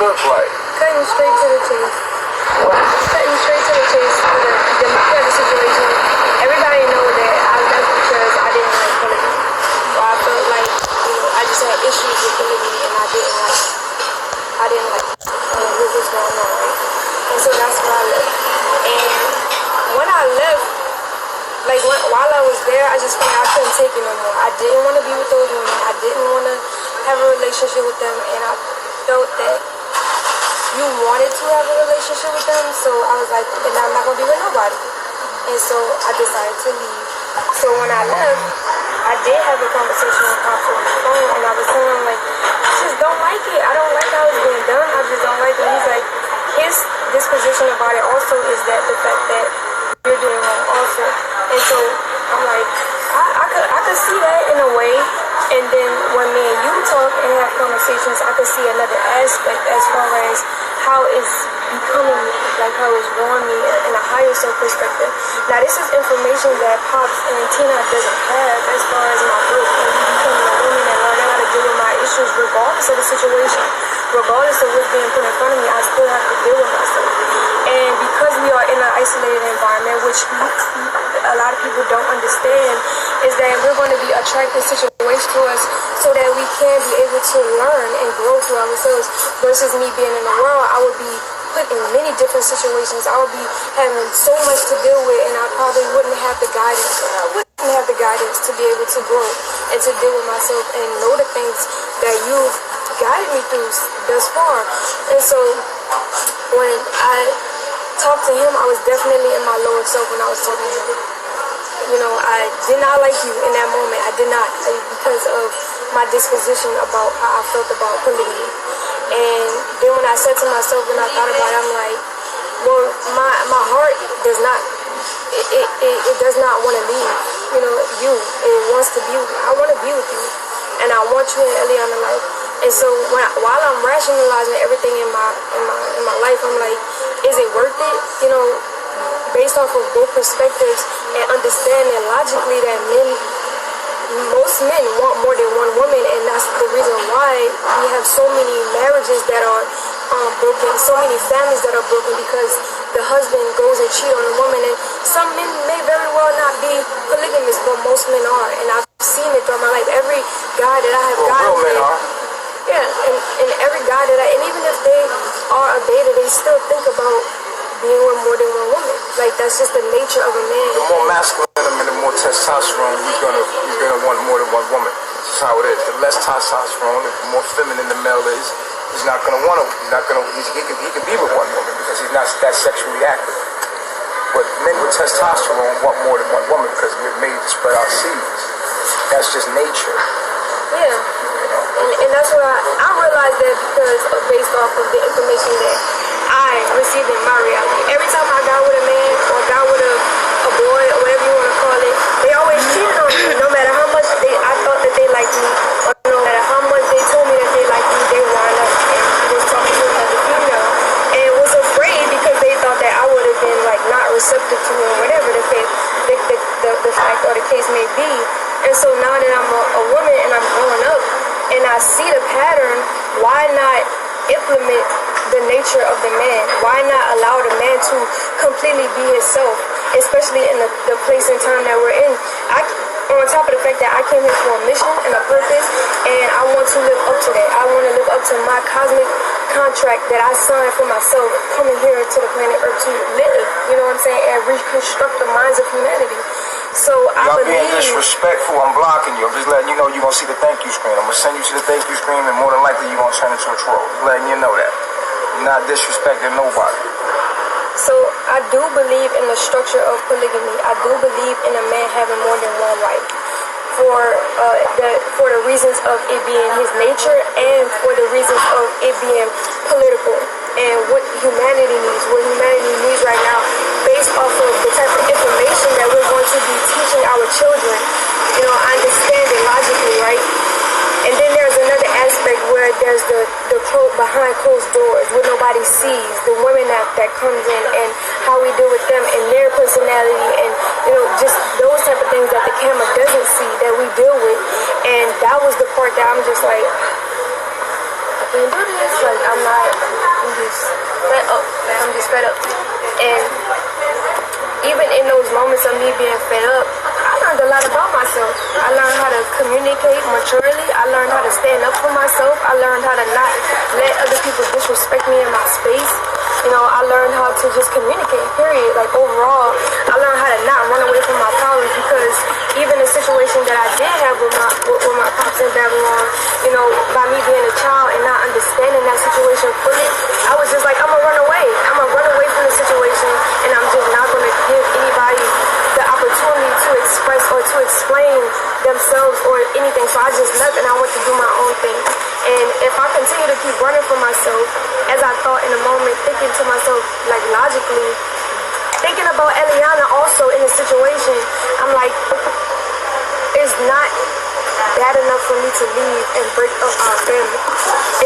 look like? Cutting straight to the chase. Cutting straight to the chase for the situation. Everybody know that I left because I didn't like polygamy. Or I felt like, I just had issues with polygamy and I didn't like what was going on, right? And so that's why I left. And when I left, while I was there, I just felt like I couldn't take it no more. I didn't want to be with those women. I didn't want to have a relationship with them, and I felt that you wanted to have a relationship with them, so I was like, and I'm not going to be with nobody. And so I decided to leave. So when I left, I did have a conversation with Pops on the phone, and I was telling him, like, I just don't like it. I don't like how it's being done. I just don't like it. He's like, his disposition about it also is that the fact that you're doing wrong also. And so I'm like, I could see that in a way. And then when me and you talk and have conversations, I could see another aspect as far as how it's becoming me, like how it's growing me in a higher self perspective. Now this is information that Pops and Tina doesn't have as far as my book and me becoming a woman and learning how to deal with my issues regardless of the situation. Regardless of what's being put in front of me, I still have to deal with myself. And because we are in an isolated environment, which a lot of people don't understand, is that we're going to be attracting situations to us so that we can be able to learn and grow through ourselves. Versus me being in the world, I would be put in many different situations. I would be having so much to deal with, and I probably wouldn't have the guidance. I wouldn't have the guidance to be able to grow and to deal with myself and know the things that you've guided me through thus far. And so when I talked to him, I was definitely in my lower self when I was talking to him. I did not like you in that moment. I did not, because of my disposition about how I felt about polygamy. And then when I said to myself, when I thought about it, I'm like, well, my heart does not, it does not want to leave, you. It wants to be, I want to be with you. And I want you in Eliana life. And so while I'm rationalizing everything in my life, I'm like, is it worth it? Based off of both perspectives and understanding logically that most men want more than one woman, and that's the reason why we have so many marriages that are broken, so many families that are broken, because the husband goes and cheats on the woman. And some men may very well not be polygamous, but most men are, and I've seen it throughout my life. Every guy that I have gotten real men are. Yeah, and every guy and even if they are a beta, they still think about being with more than one woman. Like, that's just the nature of a man. The more masculine and the more testosterone, he's gonna want more than one woman. That's how it is. The less testosterone, the more feminine the male is, he's not gonna want to. He can be with one woman because he's not that sexually active. But men with testosterone want more than one woman because we're made to spread our seeds. That's just nature. Yeah. And that's why I realized that because based off of the information that I received in my reality. Every time I got with a man or got with a boy or whatever you want to call it, they always cheated on me. No matter how much I thought that they liked me, or no matter how much they told me that they liked me, they wound up and was talking to another female. And was afraid because they thought that I would have been like not receptive to it or whatever the fact or the case may be. And so now that I'm a woman and I'm growing up and I see the pattern, why not implement the nature of the man? Why not allow the man to completely be himself, especially in the place and time that we're in? On top of the fact that I came here for a mission and a purpose, and I want to live up to that. I want to live up to my cosmic contract that I signed for myself, coming here to the planet Earth to live, you know what I'm saying, and reconstruct the minds of humanity. So I believe... Y'all being disrespectful, I'm blocking you. I'm just letting you know you're going to see the thank you screen. I'm going to send you to the thank you screen, and more than likely you're going to turn into a troll. Just letting you know that. You're not disrespecting nobody. So I do believe in the structure of polygamy. I do believe in a man having more than one wife for the reasons of it being his nature and for the reasons of it being political and what humanity needs right now, based off of the type of information that we're going to be teaching our children. I understand it logically, right? And then there's another aspect where there's the behind closed doors, where nobody sees, the women that comes in and how we deal with them and their personality and, just those type of things that the camera doesn't see that we deal with. And that was the part that I'm just like, can't do this. Like, I'm just fed up. Like, I'm just fed up. And even in those moments of me being fed up, I learned a lot about myself. I learned how to communicate maturely. I learned how to stand up for myself. I learned how to not let other people disrespect me in my space. You know, I learned how to just communicate, period. Like, overall, I learned how to not run away from my problems, because even the situation that I did have with my pops in Babylon, you know, by me being a child and not understanding that situation fully, I was just like, I'm gonna run away. I'm gonna run away from the situation, and I'm just not gonna give anybody the opportunity to express or to explain themselves or anything. So I just left and I went to do my own thing. And if I continue to keep running from myself, as I thought in a moment, thinking to myself, like, logically, thinking about Eliana also in the situation, I'm like, it's not bad enough for me to leave and break up our family.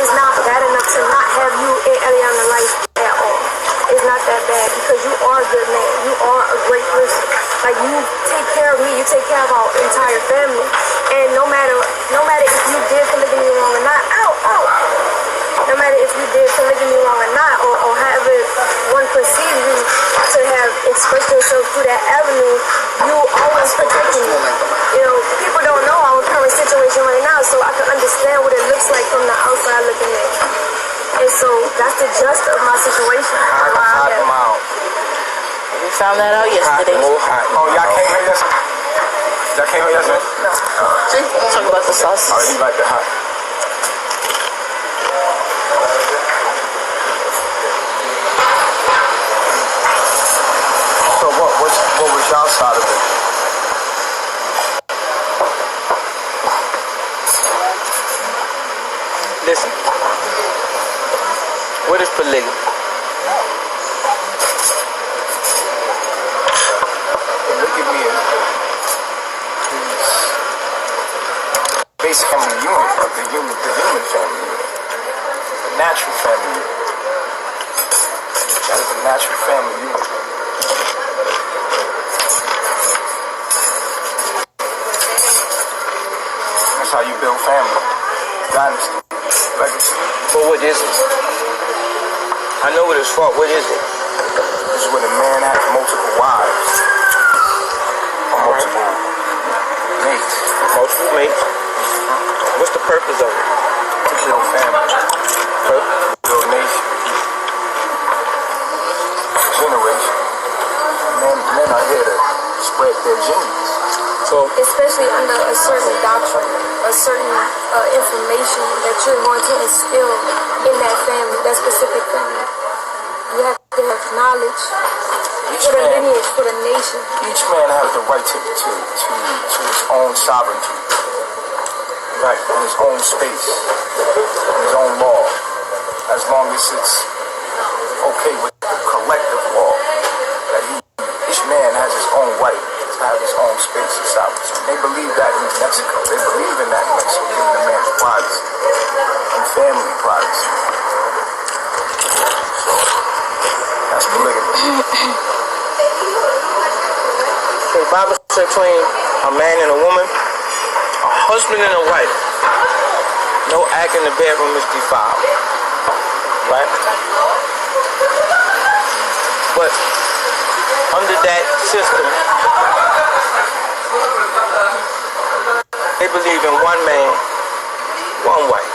It's not bad enough to not have you in Eliana's life at all. It's not that bad, because you are a good man. You are a great person. Like, you take care of me, you take care of our entire family. And no matter if you did polygamy wrong or not, no matter if you did polygamy wrong or not, or however one perceives you to have expressed yourself through that avenue, you always protecting me. You know, people don't know our current situation right now, so I can understand what it looks like from the outside looking in. And so that's the gist of my situation. Hot them out. We found that out yesterday. Oh, y'all came here yesterday? Y'all came here yesterday? No. We'll talk about the sauces. Oh, you like the hot. So what was y'all side of it? Listen, what is polygamy? Polygamy is basic family unit of the human family unit. The natural family unit. That is the natural family unit. That's how you build family. Dynasty. Legacy. But what is it? I know what it's for. What is it? This is when a man has multiple wives. Or multiple mates. Multiple mates. What's the purpose of it? To build family. Build nation. Generation. Men are here to spread their genes. So, Especially under a certain doctrine, a certain information that you're going to instill in that family, that specific family. You have to have knowledge for the lineage, for the nation. Each man has the right to his own sovereignty. Right, in his own space, in his own law. As long as it's okay with the collective law. That each man has his own right to have his own space and sovereignty. They believe that in Mexico. They believe in that in Mexico, giving a man's privacy and family privacy. So, that's polygamy. the Bible says between a man and a woman, a husband and a wife, no act in the bedroom is defiled. Right? But under that system, they believe in one man, one wife.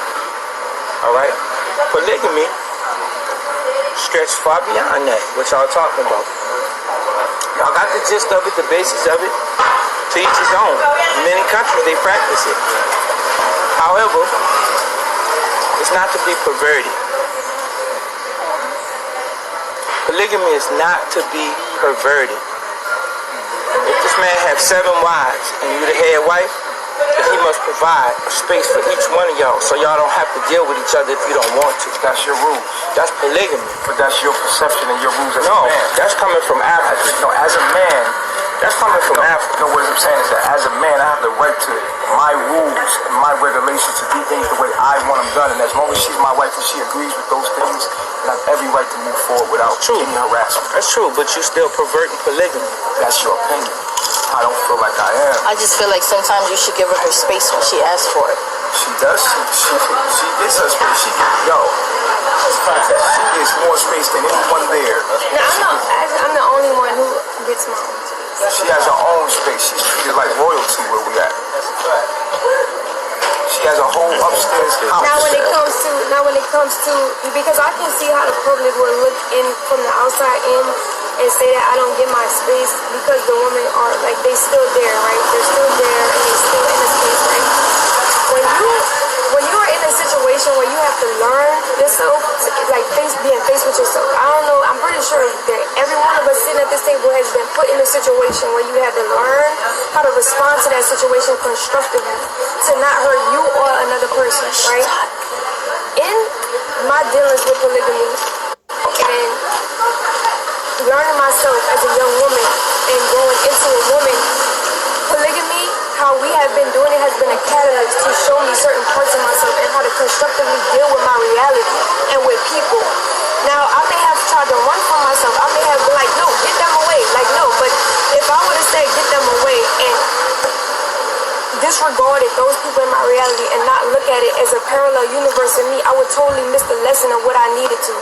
Alright? Polygamy stretches far beyond that, what y'all talking about. Y'all got the gist of it, the basis of it. To each his own. In many countries they practice it. However, it's not to be perverted. Polygamy is not to be perverted. If this man has 7 wives and you the head wife, then he must provide a space for each one of y'all so y'all don't have to deal with each other if you don't want to. That's your rules. That's polygamy. But that's your perception and your rules as a No, man. that's coming from Africa. No, as a man, That's coming from Africa. no, what I'm saying is that as a man, I have the right to my rules and my regulations to do things the way I want them done. And as long as she's my wife and she agrees with those things, then I have every right to move forward without any harassment. That's true, but you still perverting polygamy. That's your opinion. I don't feel like I am. I just feel like sometimes you should give her space when she asks for it. She does. She gets her space. She gets more space than anyone there. Now I'm the only one who gets my own space. She has her own space. She's treated like royalty where we at. She has a whole upstairs house. Now when it comes to because I can see how the public will look in from the outside in and say that I don't get my space because the women are like they still there, right? They're still there and they still in the space, right? When you are in a situation where you have to learn yourself, like being faced with yourself. I don't know. I'm pretty sure that every one of us sitting at this table has been put in a situation where you had to learn how to respond to that situation constructively to not hurt you or another person, right? In my dealings with polygamy and learning myself as a young woman and growing into a woman, polygamy, how we have been doing it has been a catalyst to show me certain parts of myself and how to constructively deal with my reality and with people. Now, I may have tried to run from myself. I may have been like, no, get them away. Like, no, but if I would have said get them away and disregarded those people in my reality and not look at it as a parallel universe in me, I would totally miss the lesson of what I needed to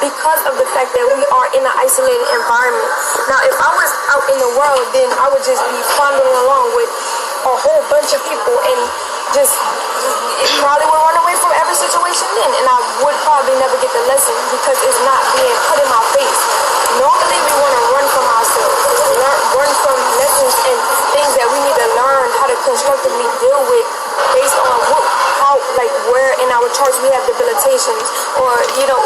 because of the fact that we are in an isolated environment. Now, if I was out in the world, then I would just be following along with a whole bunch of people and just it probably would run away from every situation then, and I would probably never get the lesson because it's not being put in my face. Normally, we want to run from ourselves, run from lessons and things that we need to learn how to constructively deal with based on where in our charts we have debilitations, or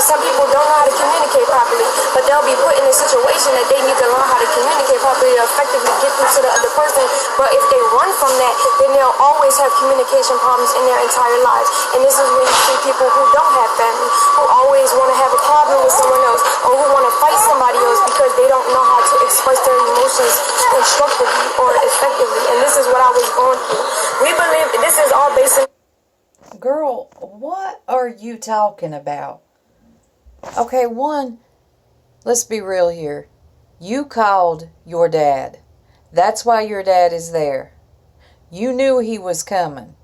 some people don't know how to communicate properly, but they'll be put in a situation that they need to learn how to communicate properly to effectively get through to the other person. But if they run from that, then they'll always have communication problems in their entire lives. And this is when you see people who don't have family, who always want to have a problem with someone else, or who want to fight somebody else because they don't know how to express their emotions constructively or effectively. And this is what I was going through. We believe this is all based on. Girl, what are you talking about? Okay, one, let's be real here. You called your dad. That's why your dad is there. You knew he was coming.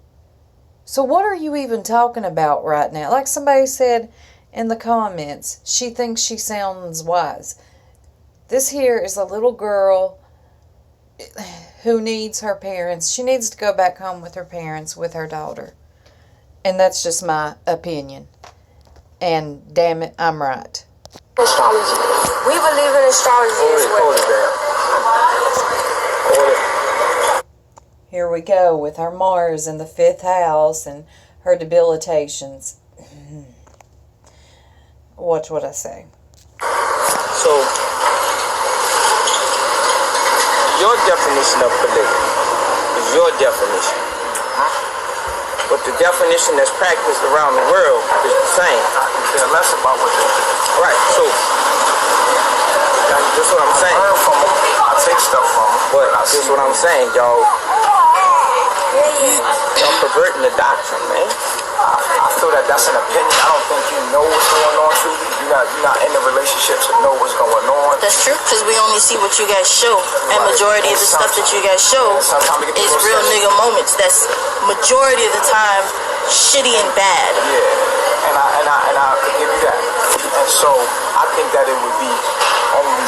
So what are you even talking about right now? Like somebody said in the comments, she thinks she sounds wise. This here is a little girl who needs her parents. She needs to go back home with her parents, with her daughter. And that's just my opinion. And damn it, I'm right. Astrology. We believe in astrology as well. Here we go with her Mars in the 5th house and her debilitations. Watch what I say. So, your definition of polygamy is your definition. But the definition that's practiced around the world is the same. They're less about what they do. Right, so that's what I'm saying. I learn from them. I take stuff from them. But this is what I'm saying, y'all. Y'all perverting the doctrine, man. I feel that that's an opinion. I don't think you know what's going on, truly. You're not in the relationship to know what's going on. That's true, because we only see what you guys show. And majority of the stuff that you guys show is real nigga moments. That's majority of the time shitty and bad. Yeah, and I could give you that. And so I think that it would be only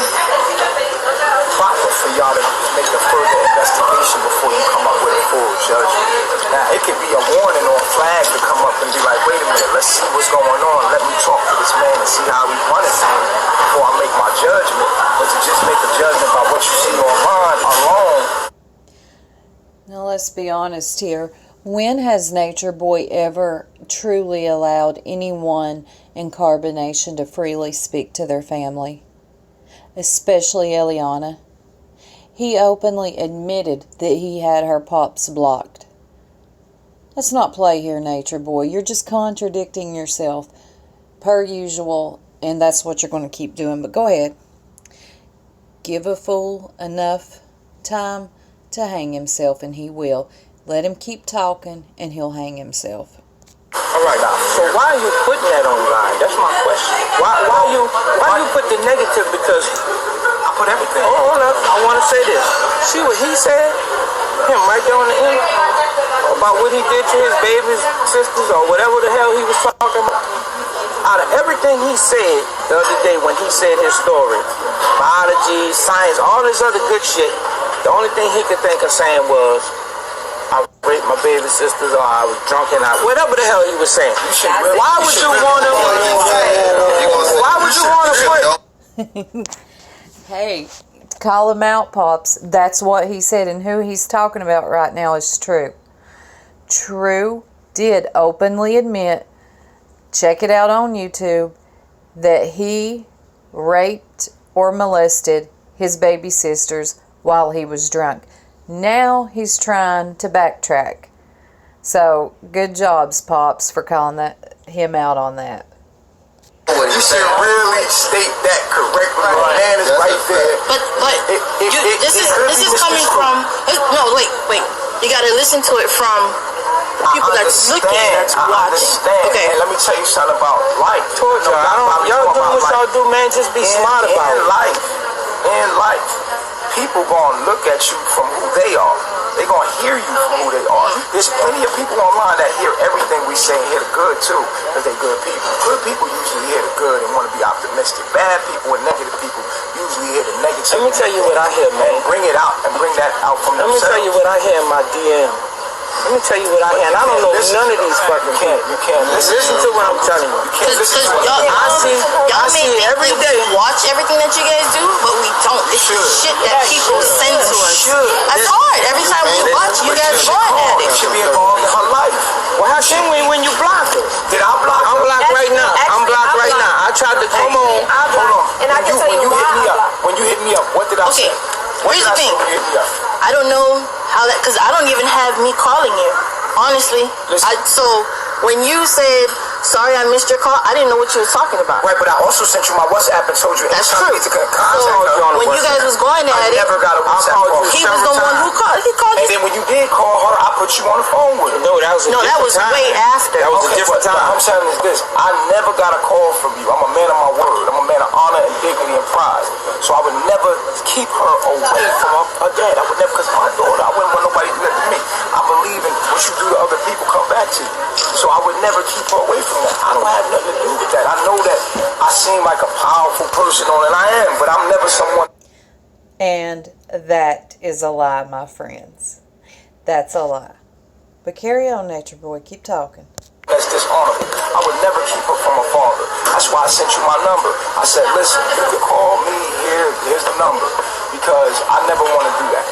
proper for y'all to make a further investigation before you come up with a full judgment. Now, it could be a warning or a flag to come up and be like, wait a minute, let's see what's going on. Let me talk to this man and see how he's running things before I make my judgment. But to just make a judgment by what you see online alone. Now let's be honest here. When has Nature Boy ever truly allowed anyone in Carbonation to freely speak to their family? Especially Eliana. He openly admitted that he had her pops blocked. Let's not play here, Nature Boy. You're just contradicting yourself per usual, and that's what you're going to keep doing. But go ahead. Give a fool enough time to hang himself, and he will. Let him keep talking, and he'll hang himself. All right, so why are you putting that online? That's my question. Why you put the negative? Because I put everything. hold up, I want to say this. See what he said? Him right there on the end. about what he did to his babies, sisters, or whatever the hell he was talking about. Out of everything he said the other day when he said his story, biology, science, all this other good shit, the only thing he could think of saying was, I raped my baby sisters, or I was drunk and whatever the hell he was saying. Why would you want to? Why would you want to put? Hey, call him out, Pops. That's what he said, and who he's talking about right now is True. True did openly admit, check it out on YouTube, that he raped or molested his baby sisters while he was drunk. Now he's trying to backtrack. So, good jobs, Pops, for calling him out on that. You should really state that correctly. My man is right there. But this is coming from. No, wait. You gotta listen to it from people that's looking to watch. Okay. And let me tell you something about life. Told y'all, y'all do what y'all do, man. Just be smart about it. In life, people gonna look at you from who they are. They gonna hear you from who they are. There's plenty of people online that hear everything we say and hear the good too, because they good people. Good people usually hear the good and want to be optimistic. Bad people and negative people usually hear the negative. Let me tell you what I hear, man. And bring it out and bring that out from themselves. Let me tell you what I hear in my DM. Let me tell you what I hear. And I don't know none of these fucking people. You can't listen to what I'm telling you. Because y'all may every day watch everything that you guys do, but we don't. This is shit that people send to us. That's hard. Every time we watch, you guys run at it. She be involved in her life. Well, how can we when you block her? Did I block her? I'm blocked right now. I'm blocked right now. I tried to come on. Hold on. And I can tell you When you hit me up, what did I say? Here's the thing. I don't know how that, because I don't even have me calling you. Honestly. So when you said, sorry I missed your call, I didn't know what you were talking about. Right, but I also sent you my WhatsApp and told you that's true. So when you guys was going at it, never got a WhatsApp call. He was the one who called. He called and you. then when you did call her, I put you on the phone with her. No, that was time. Way after. That was a different time. I'm saying is this: I never got a call from you. I'm a man of my word. I'm a man of honor and dignity and pride. So I would never keep her away from her dad. I would never, because my daughter. I wouldn't want nobody to do that to me. I believe in what you do to other people come back to you. So I would never keep her away from that. I don't have nothing to do with that. I know that I seem like a powerful person on it, and I am, but I'm never someone. And that is a lie, my friends. That's a lie. But carry on, Nature Boy. Keep talking. That's dishonorable. I would never keep her from her father. That's why I sent you my number. I said, listen, you can call me here. Here's the number. Because I never want to do that.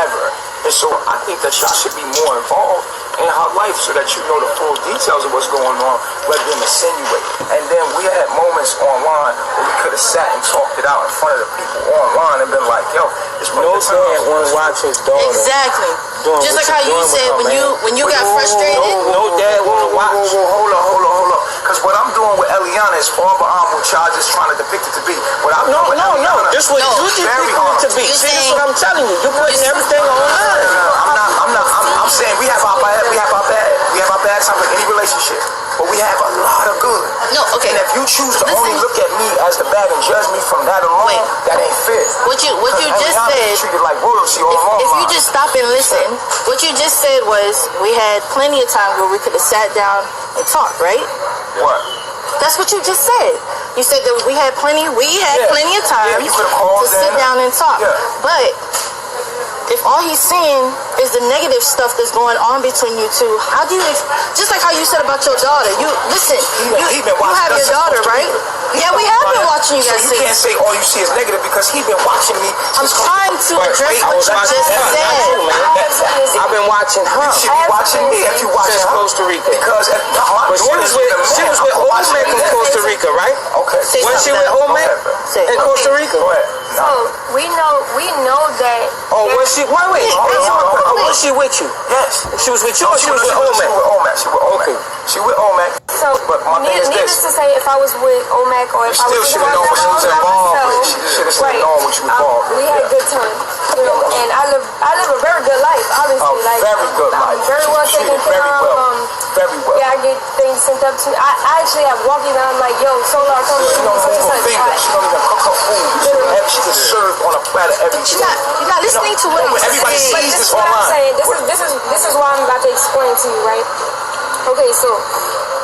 Ever. And so I think that y'all should be more involved in her life so that you know the full details of what's going on, rather than insinuate. And then we had moments online where we could have sat and talked it out in front of the people online and been like, yo, it's no dad want to watch his daughter. Exactly. Just like how you said when you got frustrated. No dad want to watch. Hold on. Because what I'm doing with Eliana is far beyond what y'all just trying to depict it to be. What I'm doing with Eliana, this what you depict it to be. See, that's what I'm telling you. You're putting everything online. I'm saying we have our bad times like any relationship, but we have a lot of good. No, okay. And if you choose to only look at me as the bad and judge me from that alone, that ain't fair. What you just said. Treated like royalty all along. If you just stop and listen, what you just said was we had plenty of times where we could have sat down and talked, right? What? That's what you just said. You said that we had plenty of time to sit down and talk. Yeah. But if all he's seeing is the negative stuff that's going on between you two, how do you, just like how you said about your daughter, you have your daughter, right? Yeah, we have been watching you guys. So you can't say all you see is negative because he's been watching me. I'm trying to address what you just said. I've been watching her. You should be watching me if you watching her. Costa Rica. Because but she was with Olmec in Costa Rica, right? Okay. Was she with Olmec in Costa Rica? Go ahead. So we know that. Oh, was she? Wait. Was she with you? Yes. She was with you or she was with Olmec? She with Olmec. She with Olmec. So but my thing is this. needless to say, if I was with Omac or if I was Still with should have known what she was involved with. She should have right, known what you involved with. we had good time, and I live a very good life, obviously. A very good life. Very well She taken treated care very of. well. Very well. Yeah, I get things sent up to me. I actually have walked in and I'm like, yo, Solar, come She to don't such move and her such. finger. She don't even cook her food. She just served on a platter every day. You're not listening to what I'm Everybody saying. sees This this is what I'm online. saying. This is why I'm about to explain to you, right? Okay, so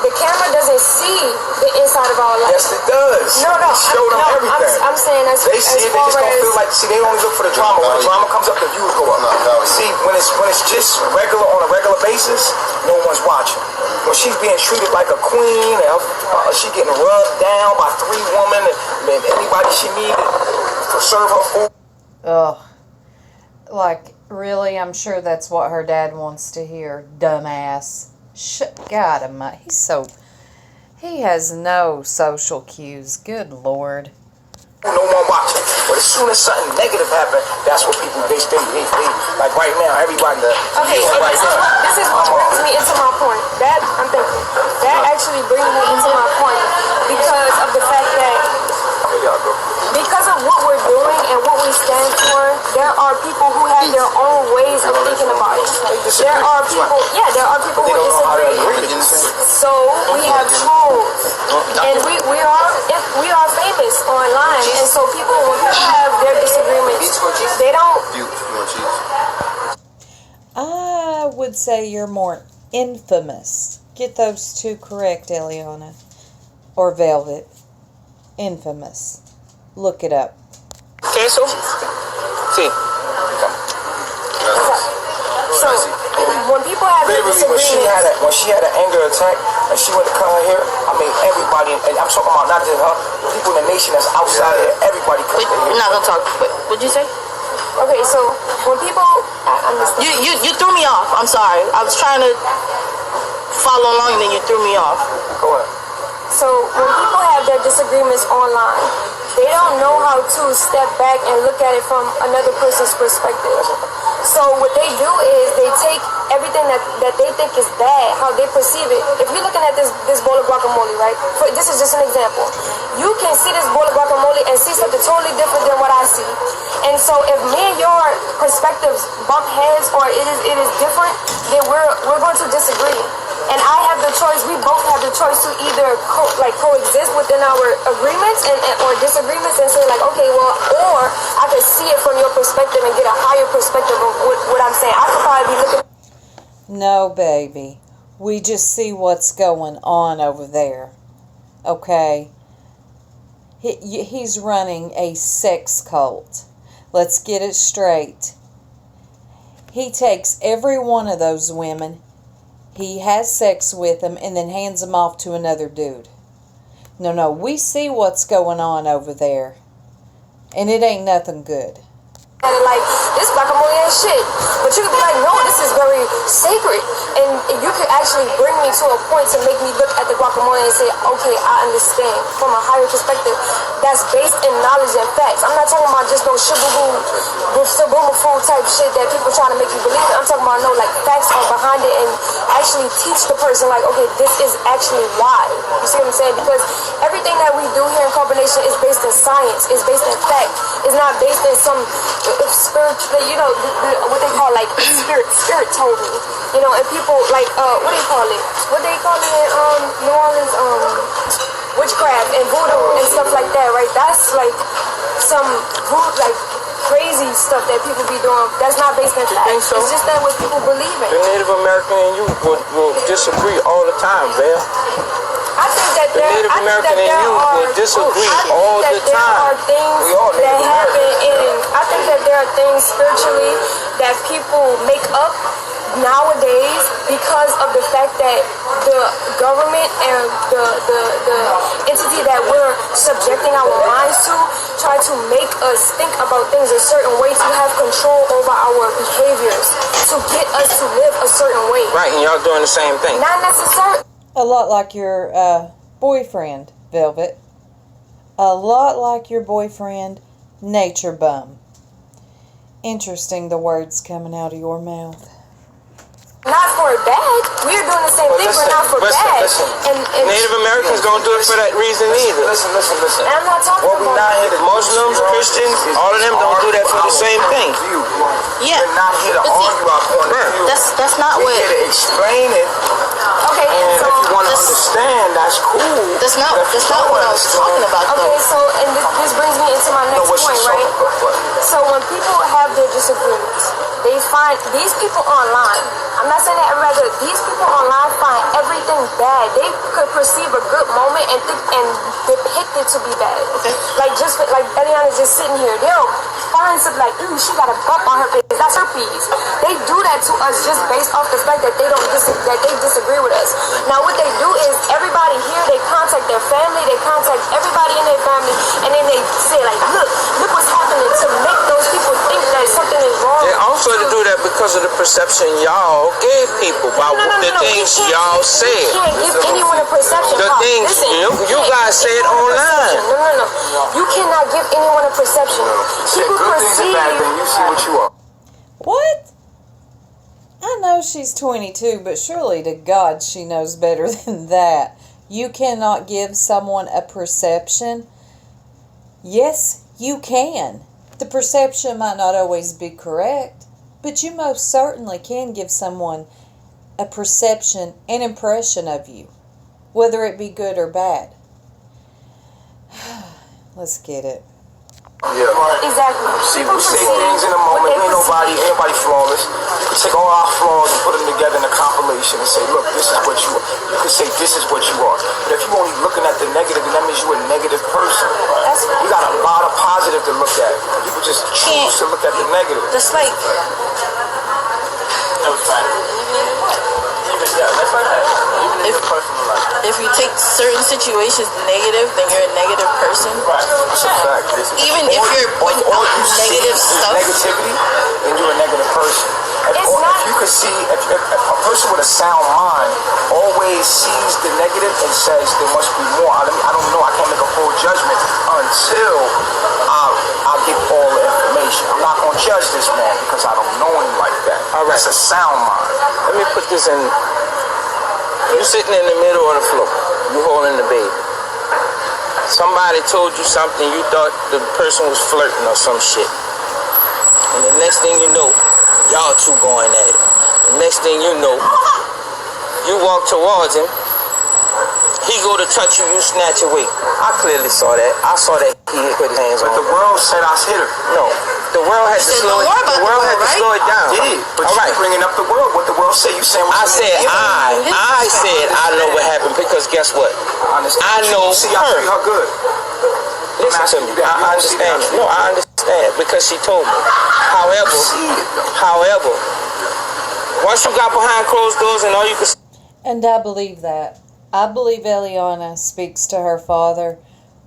the camera doesn't see the inside of our life. Yes, it does. No, It showed them everything. I'm saying as They see it, they far just don't as feel like, see, they only look for the drama. When the drama comes up, the views go up. See, when it's just regular, on a regular basis, no one's watching. When she's being treated like a queen, and she getting rubbed down by 3 women, and anybody she needed to serve her food. Ugh. Like, really, I'm sure that's what her dad wants to hear. Dumbass. God almighty. He has no social cues. Good Lord. No one watching. But as soon as something negative happens, that's what people, they like right now, everybody. okay, so this is what brings me into my point. That I'm thinking. That actually brings me into my point because of the fact that because of what we're doing and what we stand for, there are people who have their own ways of thinking about it. There are people who disagree. So we have trolls, and we are famous online, and so when people have their disagreements, they don't. I would say you're more infamous. Get those two correct, Eliana. Or Velvet. Infamous. Look it up. Queso? Sí. So when people have their Literally, disagreements, when she had an anger attack and she went to cut her hair, I mean everybody, and I'm talking about not just her, people in the nation that's outside of there, everybody cut their We're hair. not gonna talk. What'd you say? okay, so when people, I understand. You threw me off. I'm sorry. I was trying to follow along and then you threw me off. Go ahead. So when people have their disagreements online, they don't know how to step back and look at it from another person's perspective. So what they do is they take everything that they think is bad, how they perceive it. If you're looking at this bowl of guacamole, right? This is just an example. You can see this bowl of guacamole and see something totally different than what I see. And so if me and your perspectives bump heads or it is different, then we're going to disagree. And I have the choice, we both have the choice to either coexist within our agreements or disagreements and say like, okay, well, or I could see it from your perspective and get a higher perspective of what I'm saying. I could probably be looking. No, baby. We just see what's going on over there. Okay? He's running a sex cult. Let's get it straight. He takes every one of those women, he has sex with them, and then hands them off to another dude. No, we see what's going on over there. And it ain't nothing good. Like, this guacamole ain't shit. But you could be like, no, this is very sacred. And you could actually bring me to a point to make me look at the guacamole and say, okay, I understand from a higher perspective. That's based in knowledge and facts. I'm not talking about just no sugar food type shit that people trying to make you believe in. I'm talking about, no, like, facts are behind it and actually teach the person, like, okay, this is actually why. You see what I'm saying? Because everything that we do here in Combination is based in science. It's based in fact. It's not based in some spiritual, what they call, like, spirit told me. And people, like, what do they call it? What they call it in New Orleans? Witchcraft and voodoo and stuff like that, right? That's, like, some like, crazy stuff that people be doing. That's not based in fact. think so? It's just that what people believe in. The Native American and you will disagree all the time, Val. I think that The Native American and you will disagree all the time. We all That Native happen in, I think that there are things spiritually that people make up nowadays because of the fact that the government and the entity that we're subjecting our minds to try to make us think about things a certain way to have control over our behaviors, to get us to live a certain way. Right, and y'all doing the same thing. Not necessarily. A lot like your boyfriend, Velvet. A lot like your boyfriend, Nature Bum. Interesting, the words coming out of your mouth. Not for bad. We're doing the same thing, but not for bad. And Native Americans don't do it for that reason either. Listen. And I'm not talking What we about not here to Muslims, Christians, all of them don't do that for the same thing. Yeah. We're not here to But see, argue our point of view. That's not We're what. here to explain it. Okay, And so if you want to this- understand, that's cool. That's not But if you don't what I was talking about though. okay, so and this brings me into my know next what point, she's right? talking about. So when people have their disagreements, they find these people online. I'm not saying that everybody good. These people online find everything bad. They could perceive a good moment and depict it to be bad. Okay. Like just like Eliana's just sitting here, they'll find something like, ooh, she got a bump on her face. That's herpes. They do that to us just based off the fact that they disagree with us. Now what they do is everybody here, they contact their family, they contact everybody in their family, and then they say like, look what's happening, to make those people think that something is wrong. They also do that because of the perception y'all gave people about the things y'all said. You can't give anyone a perception. The Pop, things listen, you can't guys give said anyone a online. perception. No. You cannot give anyone a perception. Say People good things and bad perceive. things. You see what you are. What? I know she's 22, but surely to God she knows better than that. You cannot give someone a perception. Yes, you can. The perception might not always be correct, but you most certainly can give someone a perception, an impression of you, whether it be good or bad. Let's get it. Yeah. Exactly. See, People we say perceive things in a what moment. they Ain't perceive. nobody flawless. You can take all our flaws and put them together in a compilation and say, look, this is what you are. You can say this is what you are. But if you're only looking at the negative, then that means you're a negative person. That's We got a lot of positive to look at. People just choose to look at the negative. That's like if you take certain situations negative, then you're a negative person. It's a fact. Even if you're putting All out you see negative is stuff. negativity, then you're a negative person. It's If not- you could see, if a person with a sound mind always sees the negative and says there must be more. I don't know. I can't make a full judgment until I get all the information. I'm not gonna judge this man because I don't know him like that. All right. That's a sound mind. Let me put this in. You sitting in the middle of the floor. You holding the baby. Somebody told you something. You thought the person was flirting or some shit. And the next thing you know, y'all two going at it. The next thing you know, you walk towards him. He go to touch you, you snatch away. I clearly saw that. I saw that he put his hands But on the her. world said I hit her. No, the world had to said slow don't it. worry about The world had to right? slow it down. Did, but All you right. bringing up the world. What the world say? You saying? I said I know what happened because guess what? I understand. I know See, I treat her. her good. Listen to me. I understand. No, I understand because she told me. However, once you got behind closed doors and all you could. And I believe that. I believe Eliana speaks to her father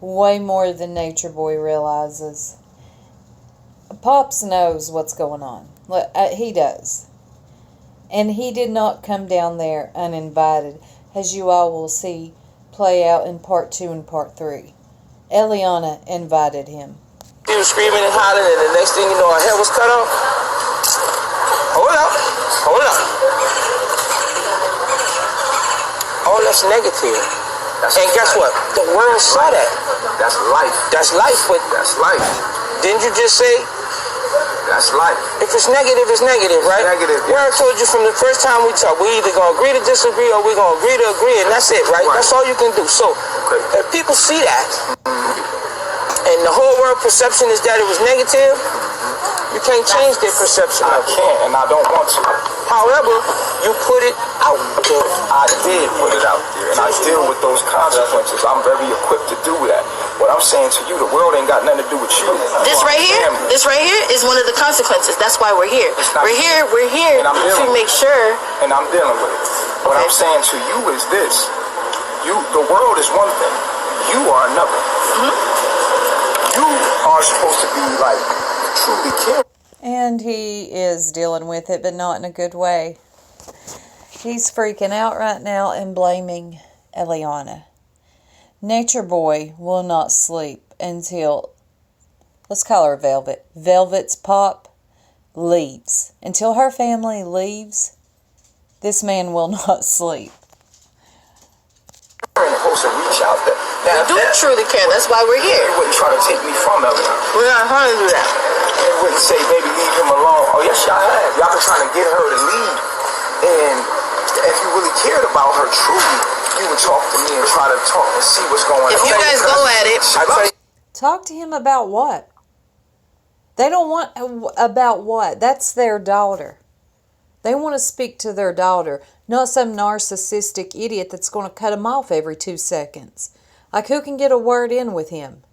way more than Nature Boy realizes. Pops knows what's going on. He does. And he did not come down there uninvited, as you all will see play out in part 2 and part 3. Eliana invited him. She was screaming and hollering, and the next thing you know, her hair was cut off. Hold up. All that's negative. And guess what? The world saw that. That's life. That's life. But That's life. didn't you just say That's life. if it's negative, it's negative, right? Negative, yeah. Where I told you from the first time we talked, we either gonna agree to disagree or we gonna agree to agree, and that's it, right? Right. That's all you can do. So Okay. if people see that, and the whole world perception is that it was negative, you can't change their perception I of it. can't, and I don't want to. However, you put it out there. I did put it out there, and I deal with those consequences. I'm very equipped to do that. What I'm saying to you, the world ain't got nothing to do with you. This You are right here, family. this right here is one of the consequences. That's why we're here. not- We're here And I'm to dealing make sure. And I'm dealing with it. What I'm saying to you is this: the world is one thing, you are another. You are supposed to be like truly caring. And he is dealing with it, but not in a good way. He's freaking out right now and blaming Eliana. Nature Boy will not sleep until, let's call her Velvet. Velvet's pop leaves. Until her family leaves, this man will not sleep. about that. Now, We do truly care. That's why we're here. they wouldn't try to take me from Eliana. We're not trying to do that. They wouldn't say, baby, leave him alone. Oh, yes, y'all have. Y'all been trying to get her to leave. And if you really cared about her truly, you would talk to me and try to talk and see what's going on. If you guys go at it, I tell you, Talk to him about what? They don't want about what? That's their daughter. They want to speak to their daughter, not some narcissistic idiot that's going to cut him off every 2 seconds. Like, who can get a word in with him?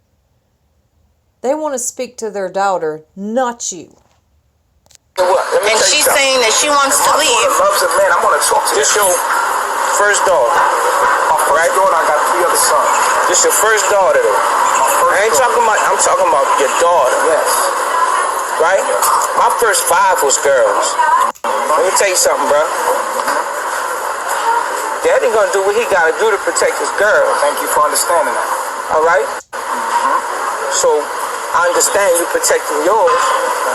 They want to speak to their daughter, not you. What? Let me and tell you she's something. saying that she wants to my daughter leave. loves a man. I'm going to talk to This you. your first daughter. My first daughter, I got 3 other sons. This your first daughter, though. My first I ain't daughter. talking about. I'm talking about your daughter, Yes. right? My first 5 was girls. Let me tell you something, bro. Daddy gonna do what he gotta do to protect his girl. Thank you for understanding that. All right. So I understand you protecting yours.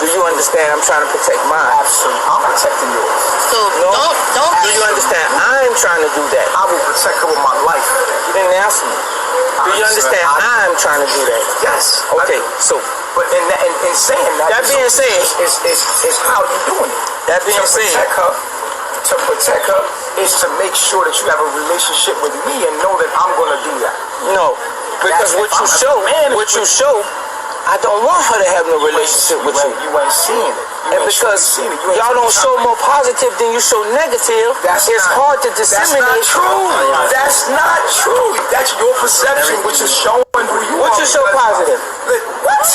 Do you understand I'm trying to protect mine? Absolutely. I'm protecting yours. So No. don't Do you understand? I'm trying to do that. I will protect her with my life. You didn't answer me. Do you understand? I'm trying to do that. Yes. Okay. So But in saying that, That being said, is how you doing it. that being To said, protect her is to make sure that you have a relationship with me and know that I'm going to do that. no, because what you show, I don't want her to have no relationship with you. You ain't seeing it. And because y'all don't show more positive than you show negative, it's hard to disseminate. That's not true. That's not true. That's your perception, which is showing who you are. What you show positive? What?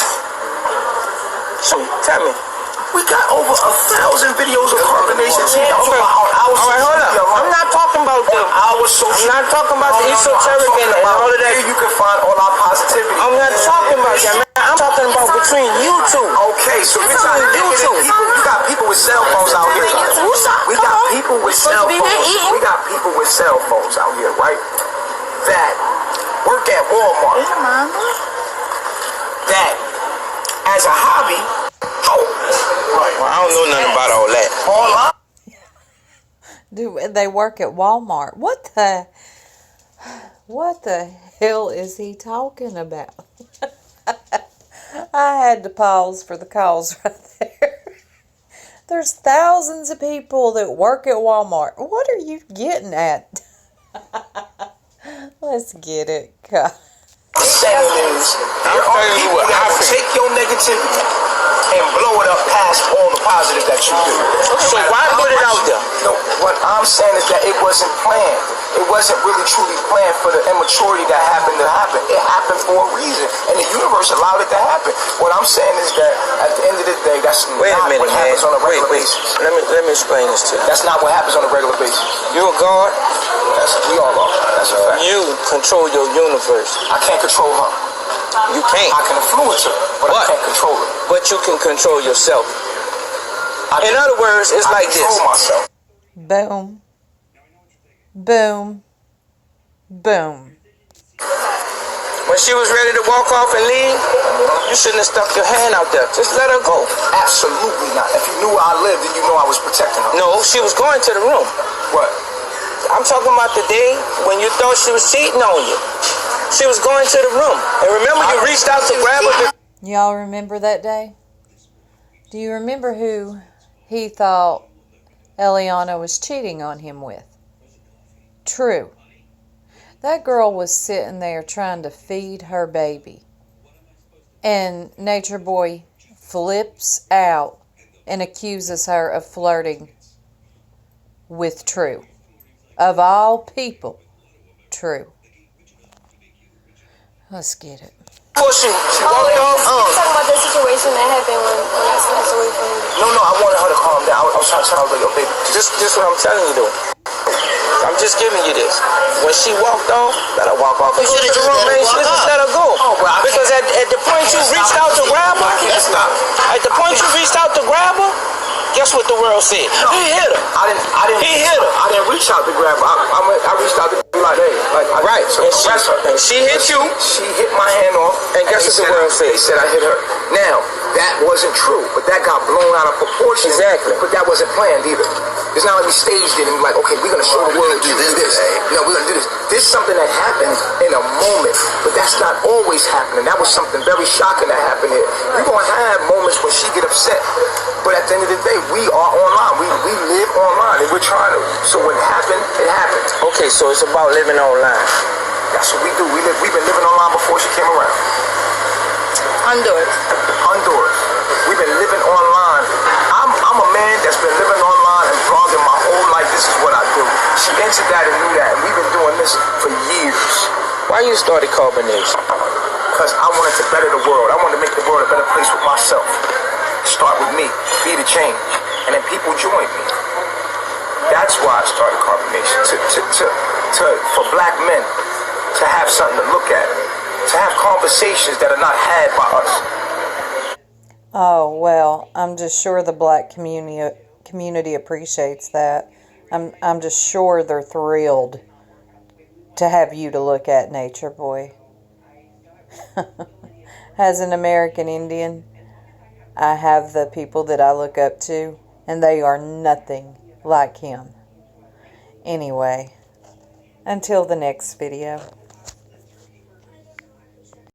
So tell me. We got over 1,000 videos of carbonation. All right, hold up. I'm not talking about the. I'm not talking about the esoteric and all of that. Here you can find all our positivity. I'm not talking about that, man. I'm talking about between you two. Okay, so we're trying to you got people with cell phones out here. We got people with cell phones. We got people with cell phones out here, right? That work at Walmart. That as a hobby. Well, I don't know nothing about all that. Online. Do they work at Walmart? What the hell is he talking about? I had to pause for the calls right there. There's thousands of people that work at Walmart. What are you getting at? Let's get it. God. I'm saying is, there are people that will take your negativity and blow it up past all the positive that you do. So why put it out there? No, what I'm saying is that it wasn't planned. It wasn't really truly planned for the immaturity that happened to happen. It happened for a reason, and the universe allowed it to happen. What I'm saying is that at the end of the day, that's Wait a not minute, what happens man. on a regular Wait. basis. Let me explain this to you. That's not what happens on a regular basis. You a God. We all are. That's a fact. You control your universe. I can't control her. You can't. I can influence her, but I can't control her. But you can control yourself. In other words, it's like this. Control myself. Boom. Boom. Boom. When she was ready to walk off and leave, you shouldn't have stuck your hand out there. Just let her go. Absolutely not. If you knew where I lived, then you know I was protecting her. No, she was going to the room. What? I'm talking about the day when you thought she was cheating on you. She was going to the room. And remember you reached out to grab her. Y'all remember that day? Do you remember who he thought Eliana was cheating on him with? True. That girl was sitting there trying to feed her baby. And Nature Boy flips out and accuses her of flirting with True. Of all people, True. Let's get it. Before she walked off. Talking about the situation that happened when I snatched away from you. No, I wanted her to calm down. I was trying to tell her, yo, baby. This what I'm telling you, though. I'm just giving you this. When she walked off, let her walk off. You should've just let her You walk should have just off. let her go. Because at the point you reached out to grab her, guess what the world said? He hit her. I didn't reach out to grab her. I reached out to be like, hey, Right. So And caress her. she hit you. She hit my hand off. And guess what the world said? They said I hit her. Now, that wasn't true, but that got blown out of proportion. Exactly. But that wasn't planned either. It's not like we staged it and like, okay, we're gonna show the world do this. No, we're gonna do this. This something that happens in a moment, but that's not always happening. That was something very shocking that happened here. You're going to have moments when she get upset, but at the end of the day, we are online. We live online, and we're trying to. So when it happened, it happened. Okay, so it's about living online. That's what we do. We've been living online before she came around. Honduras. Honduras. We've been living online. I'm a man that's been living online and blogging my whole life. This is what I do. She entered that and knew that, and we've been doing this for years. Why you started Carbonation? Because I wanted to better the world. I wanted to make the world a better place with myself. Start with me. Be the change. And then people join me. That's why I started Carbonation. For black men to have something to look at. To have conversations that are not had by us. Oh, well, I'm just sure the black community appreciates that. I'm just sure they're thrilled to have you to look at, Nature Boy. As an American Indian, I have the people that I look up to, and they are nothing like him. Anyway, until the next video.